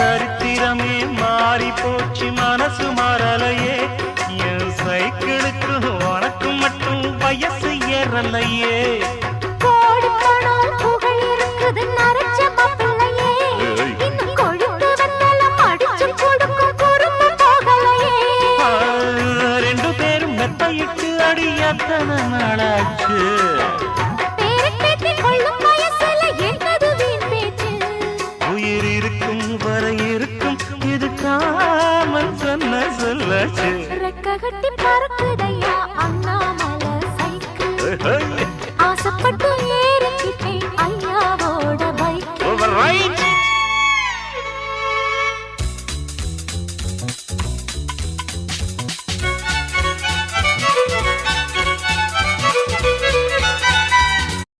சரித்திரமே மாறி போச்சு மனசு மாறலையே என் சைக்கிளுக்கு உனக்கு மட்டும் வயசு ஏறலையே கோடி பணம் புகழ் இருக்குது நரைச்ச மாப்பிள்ளையே இன்னும் கொழுந்து வெத்தலம் அடிச்சு கொடுக்கும் பொறுப்பு போகலையே ரெண்டு பேரும் மெத்தையிட்டு அடி எத்தனை நாளாச்சு உயிர் இருக்கும் வரை இருக்கும் இது காமன் சொன்ன சொல்லாச்சு ரெக்க கட்டி பறக்குதையா அண்ணாமலை சைக்கிள் ஆசைப்பட்டு ஏறிக்கிட்டேன்